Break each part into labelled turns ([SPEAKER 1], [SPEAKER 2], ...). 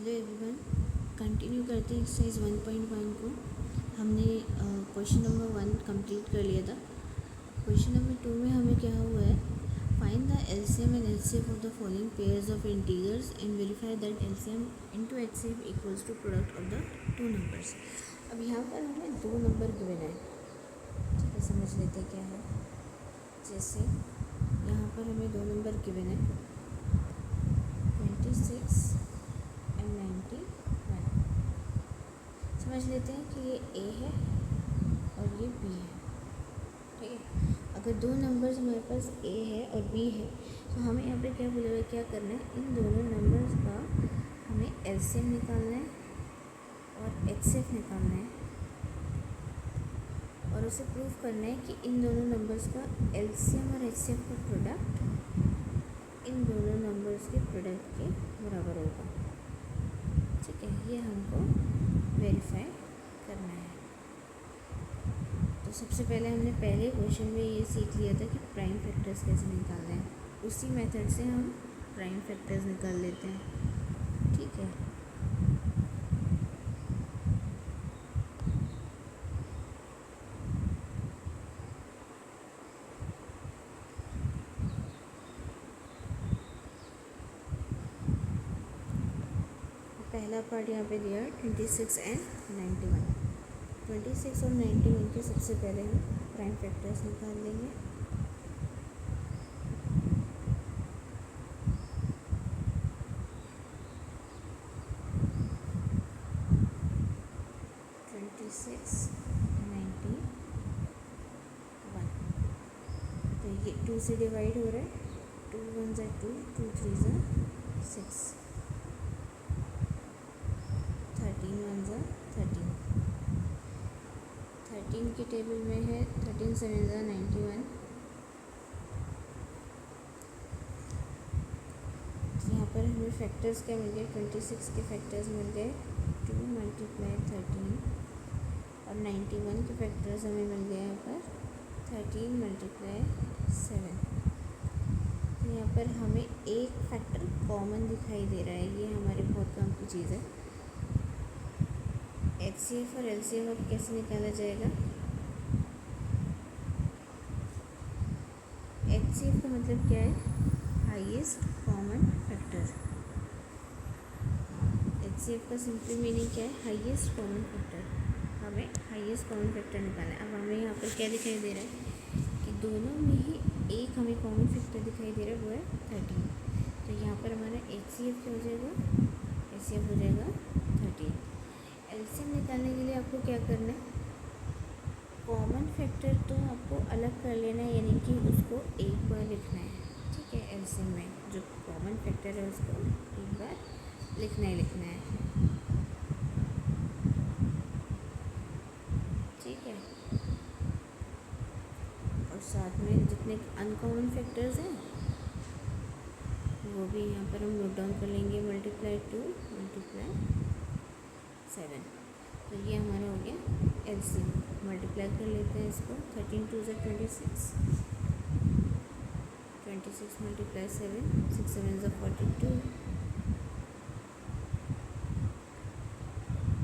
[SPEAKER 1] Hello everyone, continue करते हैं exercise 1.1 को। हमने क्वेश्चन नंबर 1 कंप्लीट कर लिया था। क्वेश्चन नंबर 2 में हमें क्या हुआ है, find the LCM and HCF of the following pairs of integers and verify that LCM into HCF equals to product of the two numbers. अब यहाँ पर हमें दो नंबर गिवन है, ठीक है, समझ लेते हैं क्या है। जैसे यहाँ पर हमें दो नंबर गिवन है 26 एंड 91। समझ लेते हैं कि ये ए है और ये बी है, ठीक है। अगर दो नंबर्स हमारे पास ए है और बी है तो हमें यहाँ पे क्या बोला हुआ है, क्या करना है, इन दोनों नंबर्स का हमें एलसीएम निकालना है और एचसीएफ निकालना है और उसे प्रूव करना है कि इन दोनों नंबर्स का एलसीएम और एचसीएफ का प्रोडक्ट इन दोनों नंबर्स के प्रोडक्ट के बराबर होगा, ठीक है। ये हमको वेरीफाई करना है। तो सबसे पहले हमने पहले क्वेश्चन में ये सीख लिया था कि प्राइम फैक्टर्स कैसे निकालना है, उसी मेथड से हम प्राइम फैक्टर्स निकाल लेते हैं, ठीक है। पहला पार्ट यहाँ पे दिया 26 एंड 91। 26 और 91 के सबसे पहले हम प्राइम फैक्टर्स निकाल लेंगे। तो ये 2 से डिवाइड हो रहा है, 2 1 ज़ा 2, 2 3 ज़ा 6, 13 1 ज़ा 13। 13 के टेबल में है 13 7 ज़ा 91। यहाँ पर हमें फैक्टर्स क्या मिल गए, 26 के फैक्टर्स मिल गए 2 × 13 और 91 के फैक्टर्स हमें मिल गए यहाँ पर 13 × 7। तो यहाँ पर हमें एक फैक्टर कॉमन दिखाई दे रहा है, ये हमारे बहुत काम की चीज़ है। एचसीएफ और एलसीएम अब कैसे निकाला जाएगा। एचसीएफ का मतलब क्या है, हाईएस्ट कॉमन फैक्टर। एचसीएफ का सिंपल मीनिंग क्या है, हाईएस्ट कॉमन फैक्टर। हमें हाईएस्ट कॉमन फैक्टर निकालना है। अब हमें यहाँ पर क्या दिखाई दे रहा है कि दोनों में ही एक हमें कॉमन फैक्टर दिखाई दे रहा है, वो है 13। तो यहाँ पर हमारा एचसीएफ क्या हो जाएगा, एचसीएफ हो जाएगा 13। एलसीएम निकालने के लिए आपको क्या करना है, कॉमन फैक्टर तो आपको अलग कर लेना है, यानी कि उसको एक बार लिखना है, ठीक है। एलसीएम में जो कॉमन फैक्टर है उसको एक बार लिखना है, ठीक है। और साथ में जितने अनकॉमन फैक्टर्स हैं वो भी यहाँ पर हम नोट डाउन कर लेंगे, मल्टीप्लाई 2 × 7। तो ये हमारा हो गया एलसीएम। मल्टीप्लाई कर लेते हैं इसको, 13 2 ज़ा 26, 26 × 7, 6 7 ज़ा 42,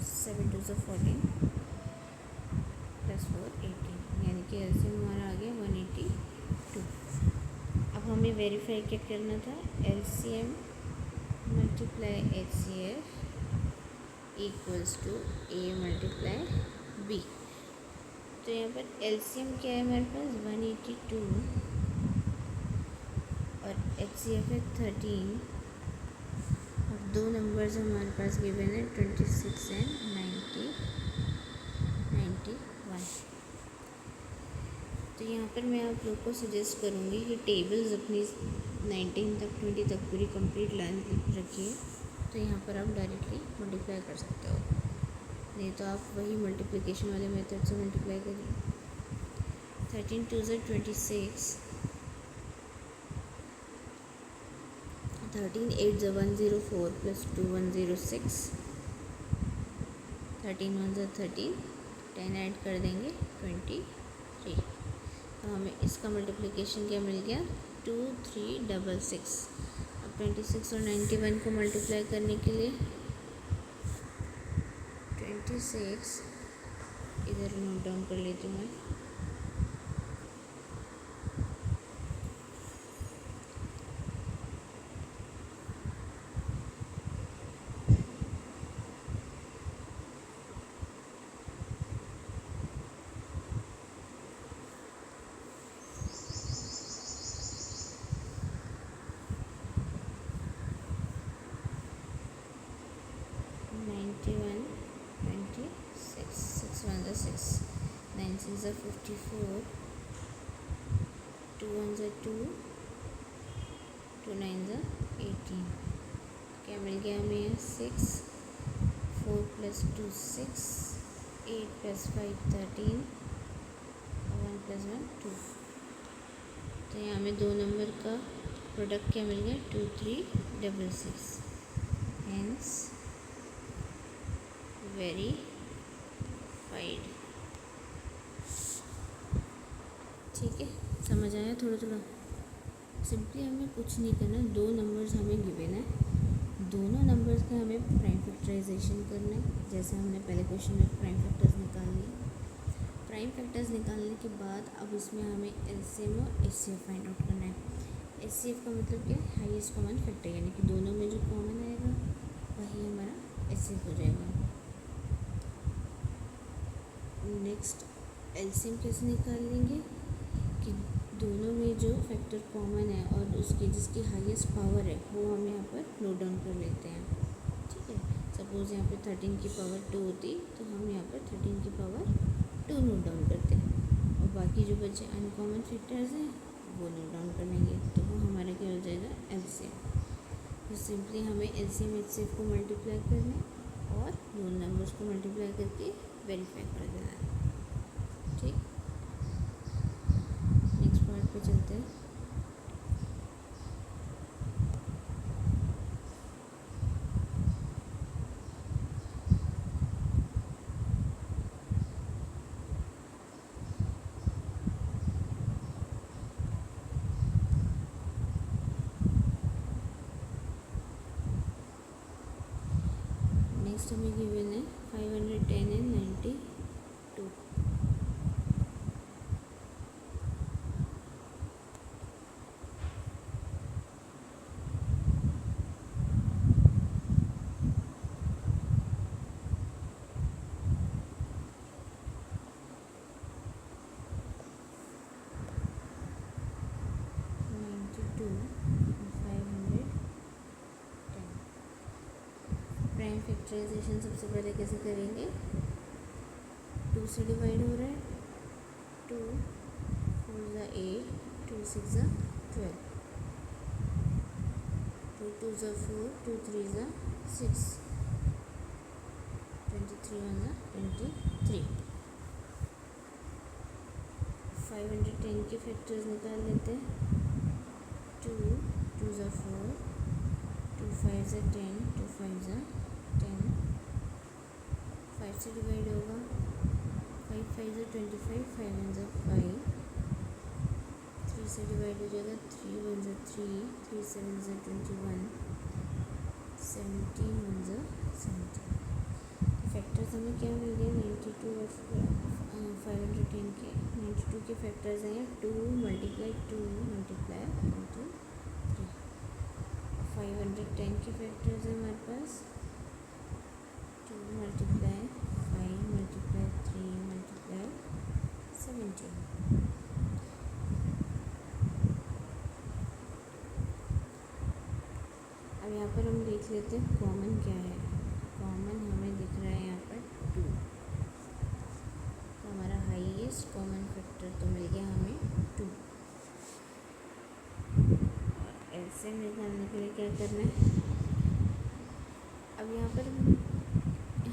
[SPEAKER 1] 7 2 ज़ा 14 +4 18, यानी कि एलसीएम हमारा आ गया 182। अब हमें वेरीफाई क्या करना था, LCM × HCF equals to A × B. तो यहाँ पर एलसीएम क्या है हमारे पास 182 और एचसीएफ है 13 और दो नंबर्स हमारे पास गिवन है 26 एंड 91। तो यहाँ पर मैं आप लोग को सजेस्ट करूँगी कि टेबल्स अपनी 19 तक 20 तक पूरी कंप्लीट लाइन रखिए। तो यहाँ पर आप डायरेक्टली मल्टीप्लाई कर सकते हो, नहीं तो आप वही मल्टीप्लिकेशन वाले मेथड से मल्टीप्लाई करिए। 13 2 ज़ा 26, 13 8 ज़ा 104 +2 106, 13 1 ज़ा 13, 10 ऐड कर देंगे 23। तो हमें इसका मल्टीप्लिकेशन क्या मिल गया, 2 3 6 6। अब 26 और 91 को मल्टीप्लाई करने के लिए 26 इधर नोट डाउन कर लेती हूँ मैं। Six ones are 6, 9 6 are 54, 2 ones are 2, 2 9s are 18। क्या मिल गया हमें? 6, 4 + 2 6, 8 + 5 13, 1 + 1 2। तो यहाँ हमें दो नंबर का प्रोडक्ट क्या मिल गया? 2 3 6 6। Hence verified. ठीक है, समझ आया थोड़ा थोड़ा? सिंपली हमें कुछ नहीं करना, दो नंबर्स हमें गिवन है, दोनों नंबर्स का हमें प्राइम फैक्टराइजेशन करना है। जैसे हमने पहले क्वेश्चन में प्राइम फैक्टर्स निकाल लिए। प्राइम फैक्टर्स निकालने के बाद अब इसमें हमें एलसीएम और एचसीएफ फाइंड आउट करना है। एचसीएफ का मतलब क्या है? हाईएस्ट कॉमन फैक्टर, यानी कि दोनों में जो कॉमन आएगा वही हमारा एचसीएफ हो जाएगा। नेक्स्ट एलसीएम कैसे निकाल लेंगे कि दोनों में जो फैक्टर कॉमन है और उसकी जिसकी हाईएस्ट पावर है वो हम यहाँ पर नोट डाउन कर लेते हैं। ठीक है, सपोज़ यहाँ पे 13 की पावर 2 होती तो हम यहाँ पर 13 की पावर 2 नोट डाउन करते हैं और बाकी जो बचे अनकॉमन फैक्टर्स हैं वो नोट डाउन कर लेंगे, तो वो हमारा क्या हो जाएगा? एलसीएम। तो सिंपली हमें एलसीएम एचसीएफ को मल्टीप्लाई करना है और दोनों नंबर्स को मल्टीप्लाई करके वेरीफाई कर देना है। ठीक, नेक्स्ट पार्ट पे चलते हैं। नेक्स्ट हमें गिवन है 510 एंड 92। 92 510। प्राइम फैक्टराइजेशन सबसे पहले कैसे करेंगे? 2 से डिवाइड हो रहा है, 2 4 ज़ा 8, 2 6 ज़ा 12, 2 2 ज़ा 4, 2 3 ज़ा 6, 23 1 ज़ा 23। 510 के फैक्टर्स निकाल लेते हैं। 2 2 ज़ा 4, 2 5 ज़ा 10, 2 5 ज़ा 10, 5 से डिवाइड होगा, 5 5 ज़ा 25, 5 1 ज़ा 5, 3 से डिवाइड हो जाएगा, 3 1 ज़ा 3, 3 7 ज़ा 21, 17 1 ज़ा 17। फैक्टर्स हमें क्या मिल गए? 92 और 510 के 92 के फैक्टर्स हैं 2 × 2 × 3। 510 के फैक्टर्स हैं हमारे पास 2 × 5 × 3 × 17। अब यहाँ पर हम देख लेते हैं कॉमन क्या है। कॉमन हमें दिख रहा है यहाँ पर 2, तो हमारा हाईएस्ट कॉमन फैक्टर तो मिल गया हमें 2। और एलसीएम निकालने के लिए क्या करना है? अब यहाँ पर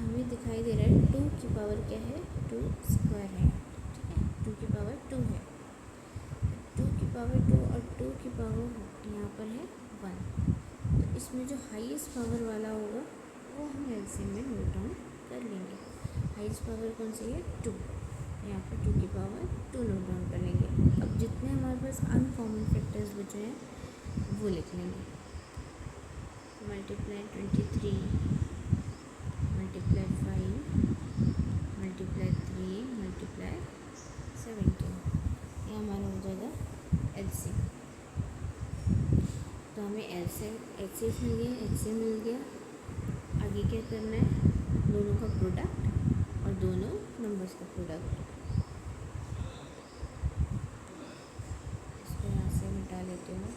[SPEAKER 1] हमें दिखाई दे रहा है 2 की पावर क्या है? 2 स्क्वायर है। ठीक है, 2 की पावर 2 है, 2 की पावर 2 और 2 की पावर यहाँ पर है 1। तो इसमें जो हाईएस्ट पावर वाला होगा वो हम एलसीएम में नोट डाउन कर लेंगे। हाईएस्ट पावर कौन सी है? 2। यहाँ पर 2 की पावर 2 नोट डाउन कर लेंगे। अब जितने हमारे पास अनकॉमन फैक्टर्स बचे हैं वो लिख लेंगे। मल्टीप्लाई 23 मल्टीप्लाई 5 HCF मिल गया, HCM मिल गया। आगे क्या करना है, दोनों का प्रोडक्ट और दोनों नंबर्स का प्रोडक्ट। इसको यहाँ से मिटा लेती हूँ।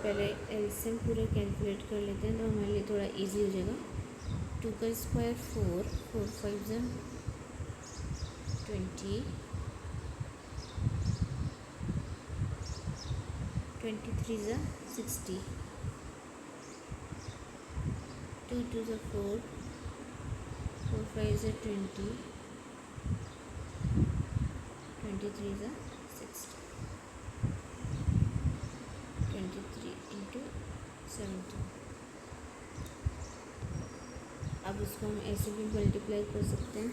[SPEAKER 1] पहले एलसीएम पूरा कैलकुलेट कर लेते हैं तो हमारे लिए थोड़ा इजी हो जाएगा। 2 का स्क्वायर 4, 4 5 ज़ा 20, 23 ज़ा 60, 2 2 ज़ा 4, 4 5 ज़ा 20, 23 ज़ा 60, 23 इंटू 17। अब इसको हम ऐसे भी मल्टीप्लाई कर सकते हैं,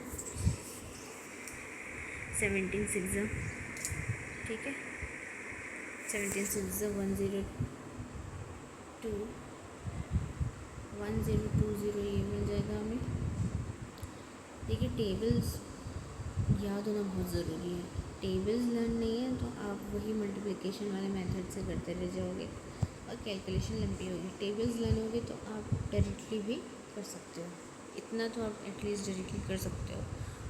[SPEAKER 1] 17 6 ज़ा, ठीक है, 17 6 ज़ा 102, 1020 ये मिल जाएगा हमें। देखिए टेबल्स याद होना बहुत ज़रूरी है। टेबल्स लर्न नहीं है तो आप वही मल्टीप्लिकेशन वाले मेथड से करते रह जाओगे और कैलकुलेशन लंबी होगी। टेबल्स लर्न होगी तो आप डायरेक्टली भी कर सकते हो, इतना तो आप एटलीस्ट डायरेक्टली कर सकते हो।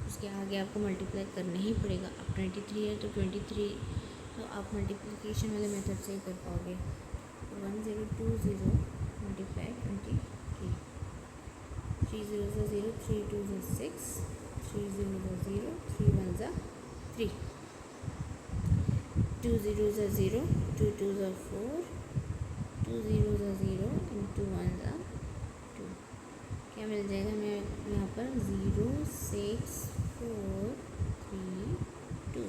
[SPEAKER 1] उसके आगे आपको मल्टीप्लाई करना ही पड़ेगा। अब 23 है तो 23 तो आप मल्टीप्लिकेशन वाले मेथड से ही कर पाओगे। 1020 मल्टीप्लाई 23, 3 0 ज़ा 0, 3 2 ज़ा 6, 3 0 ज़ा 0, 3 1 ज़ा 3, 2 0 ज़ा 0, 2 2 ज़ा 4, 2 0 ज़ा 0 इंटू 1 ज़ा 2। क्या मिल जाएगा हमें यहाँ पर 0 6 4 3 2।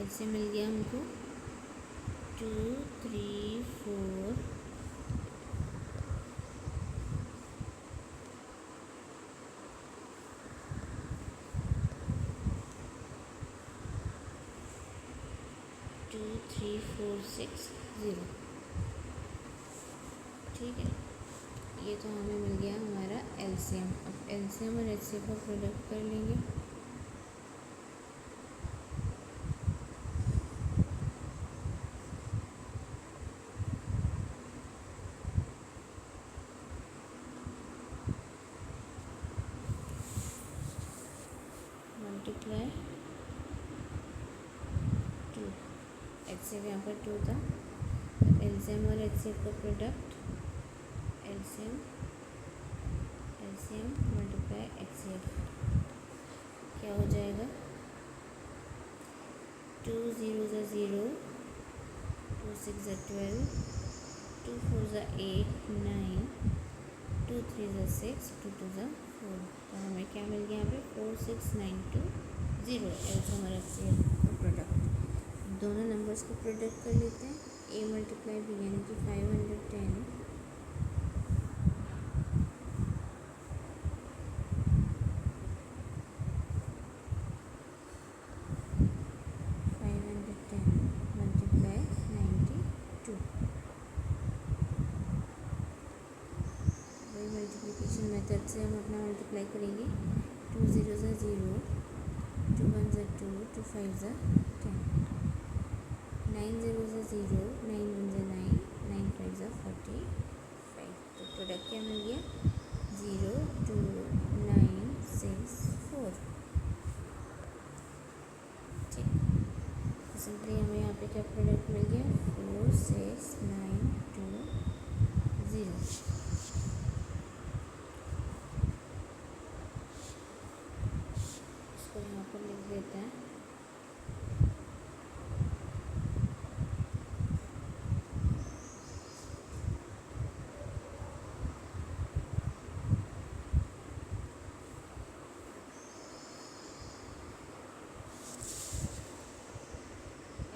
[SPEAKER 1] ऐसे मिल गया हमको 2 3 4 2 3 4 6 0, ठीक है। ये तो हमें मिल गया हमारा एलसीएम। अब एलसीएम और एचसीएफ का प्रोडक्ट कर लेंगे। मल्टीप्लाई 2, एचसीएफ यहाँ पर 2 था। एलसीएम और एचसीएफ का प्रोडक्ट, एलसीएम मल्टीप्लाई एचसीएफ क्या हो जाएगा, 2 0 ज़ा 0, 2 6 ज़ा 12, 2 4 ज़ा 8 9, 2 3 ज़ा 6, 2 2 ज़ा 4। तो हमें क्या मिल गया यहाँ पे 4 6 9 2 0। एलसीएम और एचसीएफ का प्रोडक्ट। दोनों नंबर्स का प्रोडक्ट कर लेते हैं। ए मल्टीप्लाई बी यानी कि 510, 510 मल्टीप्लाई 92। वही मल्टीप्लिकेशन मेथड से हम अपना मल्टीप्लाई करेंगे। 2 0 ज़ा 0, 2 1 ज़ा 2, 2 5 ज़ा 10, 9 0 ज़ा 0, 9 1 ज़ा 9, 9 5 ज़ा 45। तो प्रोडक्ट क्या मिल गया, 0 2 9 6 4, ठीक। सिंपली हमें यहाँ पे क्या प्रोडक्ट मिल गया, 4 6 9 2 0। इसको यहाँ पर लिख देते हैं।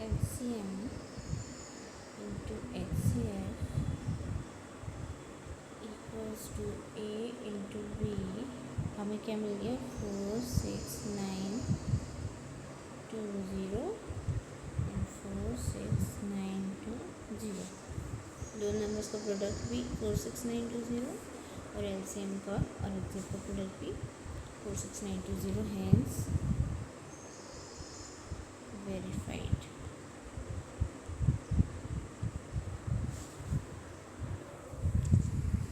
[SPEAKER 1] LCM into HCF equals to A into B। हमें क्या मिल गया, 4 6 9 2 0 and 4 6 9 2 0। दोनों नंबर्स का प्रोडक्ट भी 46920 और एलसीएम का और एचसीएफ का प्रोडक्ट भी 46920, हैंस वेरीफाइड।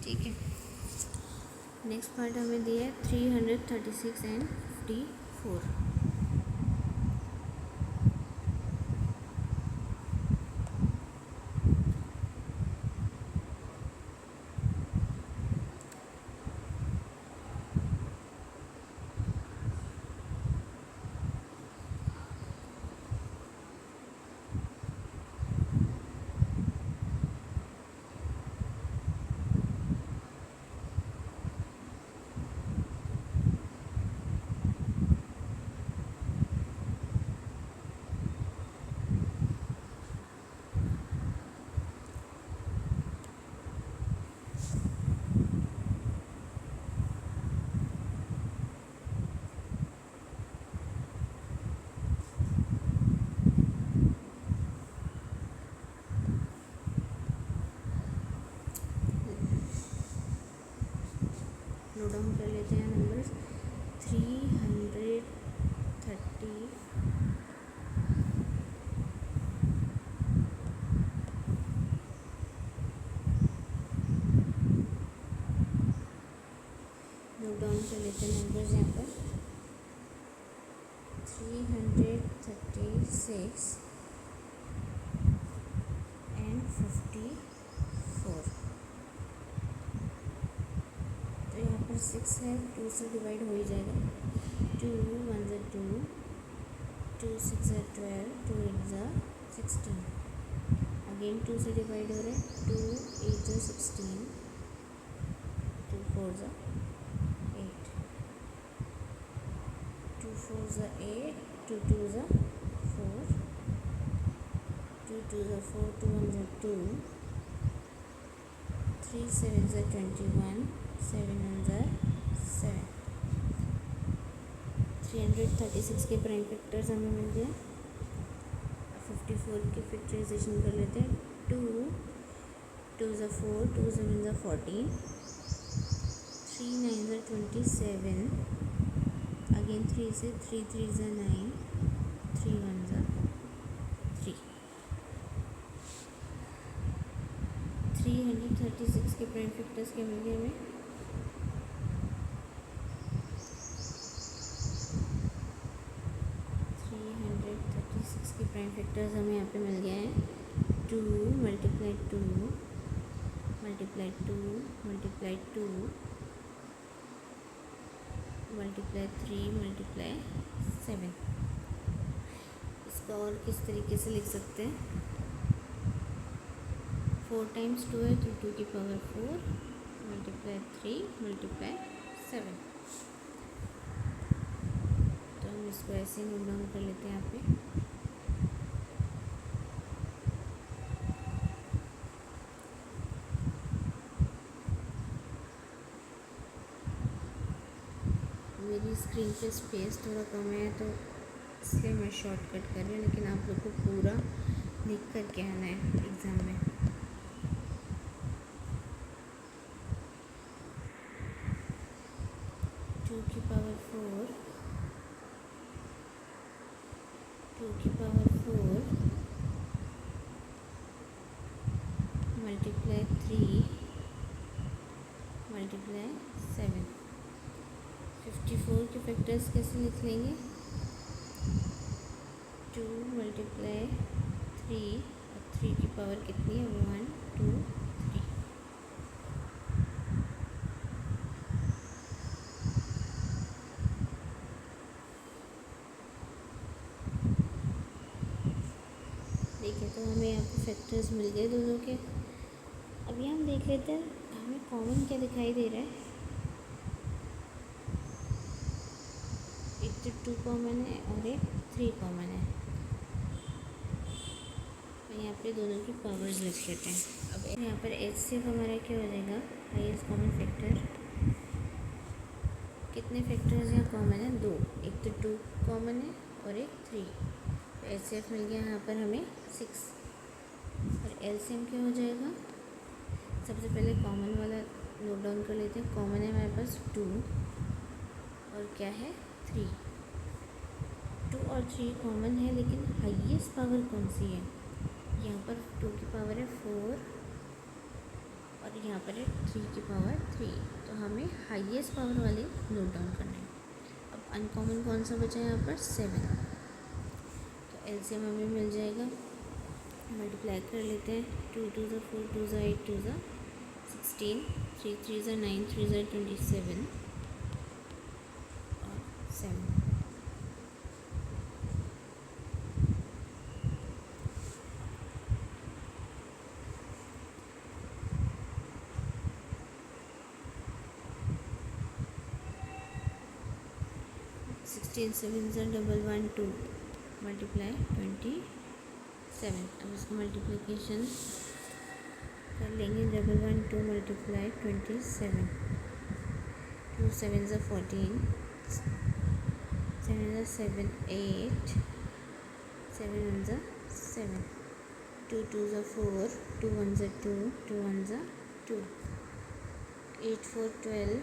[SPEAKER 1] ठीक है, नेक्स्ट पार्ट हमें दिया है 336 एंड 54। नोट डाउन कर लेते हैं नंबर्स। 330 नोट डाउन कर लेते हैं नंबर्स यहाँ पर। 336 एंड 54। तो यहाँ पर 6 है, 2 से डिवाइड हो ही जाएगा। 2 1 ज़ा 2, 2 6 ज़ा 12, 2 8 ज़ा 16। अगेन 2 से डिवाइड हो रहे हैं। 2 8 ज़ा 16, 2 4 ज़ा 8, 2 4 ज़ा 8, 2 2 ज़ा 4, 2 2 ज़ा 4, 2 1 ज़ा 2, 3 7 ज़ा 21, 7 1 ज़ा 7। 336 के प्राइम फैक्टर्स हमें मिल गए। 54 के फैक्टराइजेशन कर लेते हैं। 2 2 ज़ा 4, 2 7 ज़ा 14, 3 9 ज़ा 27, अगेन 3 से 3 3 ज़ा 9, 3 1 ज़ा 3। 336 के प्राइम फैक्टर्स के मिल गए हमें। 336 के प्राइम फैक्टर्स हमें यहाँ पे मिल गए हैं। 2 multiply 2 multiply 2 multiply 2 multiply 3 multiply 7। इसका और किस तरीके से लिख सकते हैं? 4 टाइम्स 2 है तो 2 की पावर 4 मल्टीप्लाई 3 मल्टीप्लाई 7। तो हम इसको ऐसे नोट डाउन कर लेते हैं यहाँ पे। मेरी स्क्रीन पे स्पेस थोड़ा कम है तो इसलिए मैं शॉर्टकट कर रही हूँ, लेकिन आप लोग को पूरा लिख करके आना है एग्ज़ाम में। टू की पावर 4 मल्टीप्लाई 3 मल्टीप्लाई 7। 54 के फैक्टर्स कैसे लिख लेंगे? 2 मल्टीप्लाई 3 और 3 की पावर कितनी है? 1 2 3। ठीक है, तो हमें यहाँ पे फैक्टर्स मिल गए दोनों के। अभी हम देख लेते हैं हमें कॉमन क्या दिखाई दे रहा है। एक तो 2 कॉमन है और एक 3 कॉमन है। तो यहाँ पे दोनों की पावर्स लिख लेते हैं। अब यहाँ पर HCF हमारा क्या हो जाएगा? Highest common factor. कितने फैक्टर्स यहाँ कॉमन है? 2। एक तो 2 कॉमन है और एक 3। तो HCF मिल गया यहाँ पर हमें 6 और एलसीएम क्या हो जाएगा, सबसे पहले कॉमन वाला नोट डाउन कर लेते हैं। कॉमन है हमारे पास 2 और क्या है 3। 2 और 3 कॉमन है, लेकिन हाईएस्ट पावर कौन सी है, यहाँ पर 2 की पावर है 4 और यहाँ पर है 3 की पावर 3, तो हमें हाईएस्ट पावर वाले नोट डाउन करना है। अब अनकॉमन कौन सा बचा है यहाँ पर 7, तो एलसीएम हमें मिल जाएगा, मल्टीप्लाई कर लेते हैं। 2 2 ज़ा 4, 2 ज़ा 8, 2 ज़ा 16, 3 3 ज़ा 9, 3 ज़ा 27 और 7। 16 7 ज़ा 112 मल्टीप्लाई 27। अब इसको मल्टीप्लिकेशन कर लेंगे। 112 मल्टीप्लाई 27, 2 7 ज़ा 14, 7 ज़ा 7 8, 7 1 ज़ा 7, 2 2 ज़ा 4, 2 1 ज़ा 2, 2 1 ज़ा 2, 8 4 12,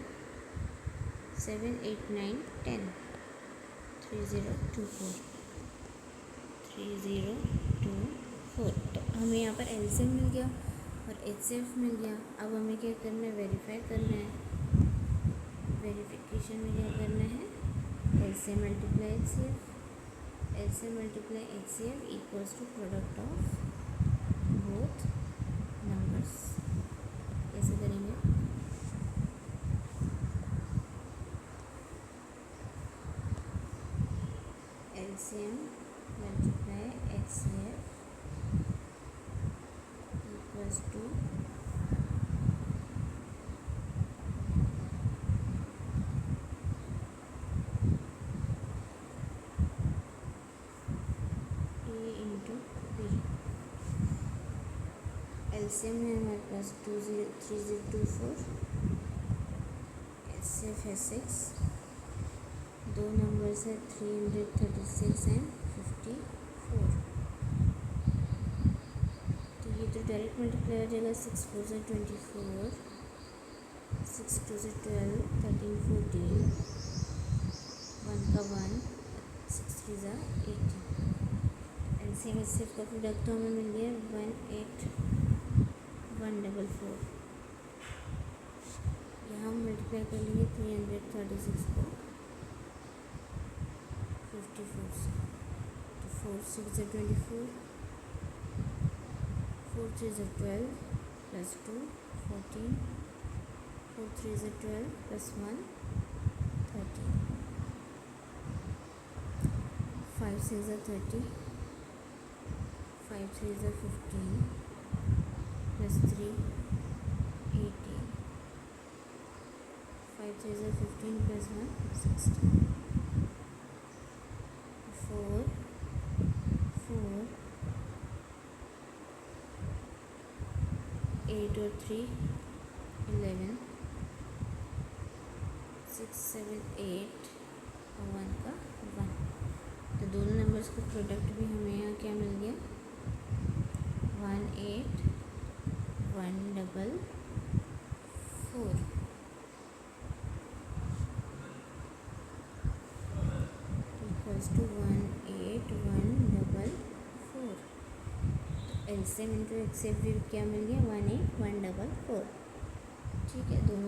[SPEAKER 1] 7 8 9 10, 3024, 3024। तो हमें यहाँ पर एलसीएम मिल गया और एचसीएफ मिल गया। अब हमें क्या करना है, वेरीफाई करना है। वेरिफिकेशन में क्या करना है, LCM multiply HCF, LCM multiply HCF equals to product of both numbers. कैसे करेंगे, LCM multiply HCF equals to A into B. LCM है हमारे पास 3024, एचसीएफ है 6, दो नंबर्स है 336 एंड 54। तो ये तो डायरेक्ट मल्टीप्लाई हो जाएगा। 6 4 ज़ा 24, 6 2 ज़ा 12, 13 14, 1 का 1, 6 3 ज़ा 18। एलसीएम एचसीएफ का प्रोडक्ट तो हमें मिल गया 18144। यहाँ हम मल्टीप्लाई कर लेंगे 336 को 54 से। तो 4 6 ज़ा 24, 4 3 ज़ा 12 प्लस 2 14, 4 3 ज़ा 12 प्लस 1 13, 5 6 ज़ा 30, 5 3 ज़ा 15 प्लस 3 18, 5 3 ज़ा 15 प्लस 1 16, 4 4 8 और 3 11, 6 7 8 और 1 का 1। तो दोनों नंबर्स का प्रोडक्ट भी हमें यहाँ क्या मिल गया, 18144 equals to 18144। LCM into HCF भी क्या मिल गया, 18144। ठीक है, दोनों